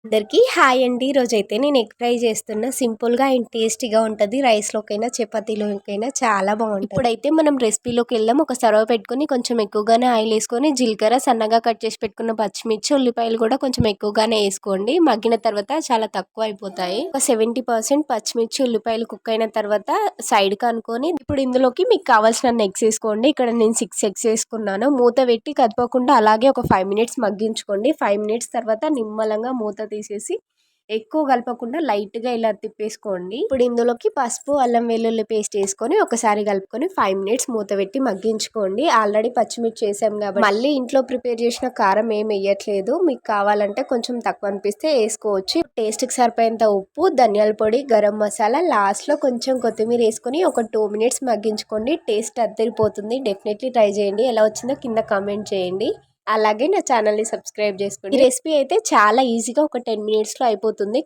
అందరికీ హాయ్ అండి. ఈరోజైతే నేను ఎగ్ ఫ్రై చేస్తున్నా. సింపుల్‌గా అండ్ టేస్టీగా ఉంటది. రైస్‌లోకైనా, చపాతీలోకైనా చాలా బావుంటది. ఇప్పుడైతే మనం రెసిపీలోకి వెళ్దాం. ఒక సర్వ పెట్టుకొని కొంచెం ఎక్కువగానే ఆయిల్ వేసుకొని, జీలకర్ర, సన్నగా కట్ చేసి పెట్టుకున్న పచ్చిమిర్చి, ఉల్లిపాయలు కూడా కొంచెం ఎక్కువగానే వేసుకోండి. మగ్గిన తర్వాత చాలా తక్కువ అయిపోతాయి. ఒక 70% పచ్చిమిర్చి, ఉల్లిపాయలు కుక్ అయిన తర్వాత సైడ్‌కి అనుకొని ఇప్పుడు ఇందులోకి మీకు కావాల్సిన ఎగ్స్ వేసుకోండి. ఇక్కడ నేను 6 ఎగ్స్ వేసుకున్నాను. మూత పెట్టి కదపకుండా అలాగే ఒక 5 మినిట్స్ మగ్గించుకోండి. 5 మినిట్స్ తర్వాత నిమ్మలంగా మూత తీసేసి ఎక్కువ కలపకుండా లైట్గా ఇలా తిప్పేసుకోండి. ఇప్పుడు ఇందులోకి పసుపు, అల్లం వెల్లుల్లి పేస్ట్ వేసుకొని ఒకసారి కలుపుకొని 5 మినిట్స్ మూత పెట్టి మగ్గించుకోండి. ఆల్రెడీ పచ్చిమిర్చి వేసాం కాబట్టి మళ్ళీ ఇంట్లో ప్రిపేర్ చేసిన కారం ఏం వేయట్లేదు. మీకు కావాలంటే కొంచెం తక్కువ అనిపిస్తే వేసుకోవచ్చు. టేస్ట్కి సరిపోయేంత ఉప్పు, ధనియాల పొడి, గరం మసాలా, లాస్ట్లో కొంచెం కొత్తిమీర వేసుకొని ఒక 2 మినిట్స్ మగ్గించుకోండి. టేస్ట్ అద్దరిపోతుంది. డెఫినెట్లీ ట్రై చేయండి. ఎలా వచ్చిందో కింద కామెంట్ చేయండి. అలాగే నా ఛానల్ని సబ్స్క్రైబ్ చేసుకోండి. ఈ రెసిపీ అయితే చాలా ఈజీగా ఒక 10 మినిట్స్లో అయిపోతుంది.